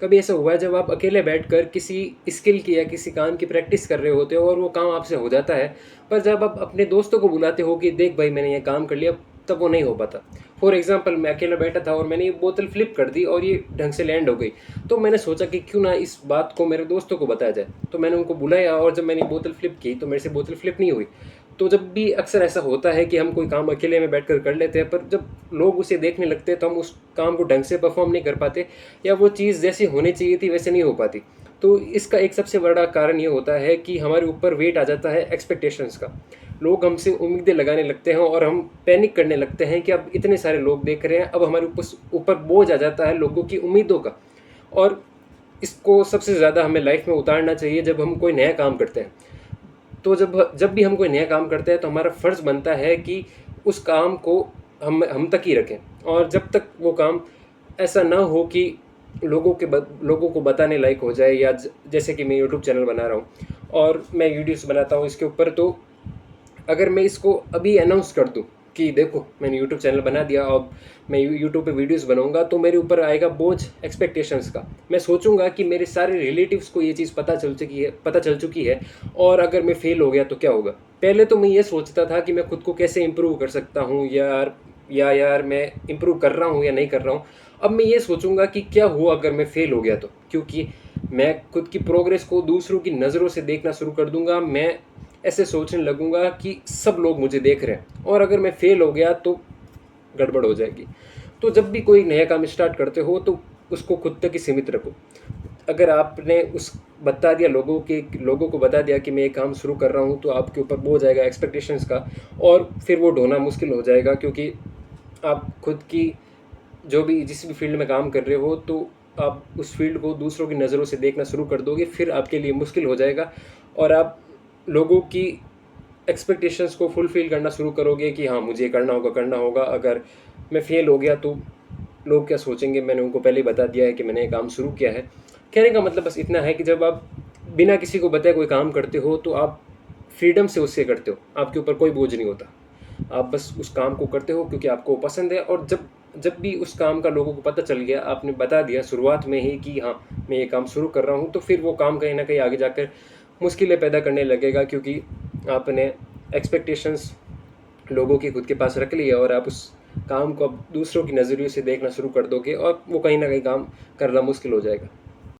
कभी ऐसा हुआ है जब आप अकेले बैठकर किसी स्किल की या किसी काम की प्रैक्टिस कर रहे होते हो और वो काम आपसे हो जाता है, पर जब आप अपने दोस्तों को बुलाते हो कि देख भाई मैंने ये काम कर लिया, तब वो नहीं हो पाता। फॉर एग्जांपल मैं अकेला बैठा था और मैंने ये बोतल फ्लिप कर दी और ये ढंग से लैंड हो गई। तो मैंने सोचा कि क्यों ना इस बात को मेरे दोस्तों को बताया जाए। तो मैंने उनको बुलाया और जब मैंने बोतल फ्लिप की तो मेरे से बोतल फ्लिप नहीं हुई। तो जब भी अक्सर ऐसा होता है कि हम कोई काम अकेले में बैठकर कर लेते हैं, पर जब लोग उसे देखने लगते हैं तो हम उस काम को ढंग से परफॉर्म नहीं कर पाते, या वो चीज़ जैसी होनी चाहिए थी वैसे नहीं हो पाती। तो इसका एक सबसे बड़ा कारण ये होता है कि हमारे ऊपर वेट आ जाता है एक्सपेक्टेशंस का। लोग हमसे उम्मीदें लगाने लगते हैं और हम पैनिक करने लगते हैं कि अब इतने सारे लोग देख रहे हैं, अब हमारे ऊपर बोझ आ जाता है लोगों की उम्मीदों का। और इसको सबसे ज़्यादा हमें लाइफ में उतारना चाहिए जब हम कोई नया काम करते हैं। तो जब जब भी हम कोई नया काम करते हैं तो हमारा फ़र्ज़ बनता है कि उस काम को हम तक ही रखें, और जब तक वो काम ऐसा ना हो कि लोगों को बताने लायक हो जाए, या जैसे कि मैं यूट्यूब चैनल बना रहा हूँ और मैं वीडियोस बनाता हूँ इसके ऊपर, तो अगर मैं इसको अभी अनाउंस कर दूँ कि देखो मैंने यूट्यूब चैनल बना दिया, अब मैं यूट्यूब पे वीडियोस बनाऊंगा, तो मेरे ऊपर आएगा बोझ एक्सपेक्टेशंस का। मैं सोचूंगा कि मेरे सारे रिलेटिव्स को ये चीज़ पता चल चुकी है, और अगर मैं फेल हो गया तो क्या होगा। पहले तो मैं ये सोचता था कि मैं खुद को कैसे इम्प्रूव कर सकता हूँ, यार मैं इम्प्रूव कर रहा हूँ या नहीं कर रहा हूँ। अब मैं ये सोचूंगा कि क्या हुआ अगर मैं फेल हो गया तो, क्योंकि मैं खुद की प्रोग्रेस को दूसरों की नज़रों से देखना शुरू कर दूंगा। मैं ऐसे सोचने लगूंगा कि सब लोग मुझे देख रहे हैं, और अगर मैं फेल हो गया तो गड़बड़ हो जाएगी। तो जब भी कोई नया काम स्टार्ट करते हो तो उसको खुद तक ही सीमित रखो। अगर आपने उस बता दिया लोगों को बता दिया कि मैं ये काम शुरू कर रहा हूँ, तो आपके ऊपर बोझ आएगा एक्सपेक्टेशंस का, और फिर वो ढोना मुश्किल हो जाएगा, क्योंकि आप खुद की जो भी जिस भी फील्ड में काम कर रहे हो, तो आप उस फील्ड को दूसरों की नज़रों से देखना शुरू कर दोगे, फिर आपके लिए मुश्किल हो जाएगा। और आप लोगों की एक्सपेक्टेशंस को फुलफ़िल करना शुरू करोगे कि हाँ मुझे करना होगा। अगर मैं फ़ेल हो गया तो लोग क्या सोचेंगे, मैंने उनको पहले ही बता दिया है कि मैंने ये काम शुरू किया है। कहने का मतलब बस इतना है कि जब आप बिना किसी को बताए कोई काम करते हो तो आप फ्रीडम से उससे करते हो, आपके ऊपर कोई बोझ नहीं होता। आप बस उस काम को करते हो क्योंकि आपको पसंद है, और जब जब भी उस काम का लोगों को पता चल गया, आपने बता दिया शुरुआत में ही कि हाँ मैं ये काम शुरू कर रहा हूँ, तो फिर वो काम कहीं ना कहीं आगे जाकर मुश्किलें पैदा करने लगेगा, क्योंकि आपने एक्सपेक्टेशंस लोगों की खुद के पास रख ली है, और आप उस काम को अब दूसरों की नज़रिए से देखना शुरू कर दोगे, और वो कहीं ना कहीं काम करना मुश्किल हो जाएगा।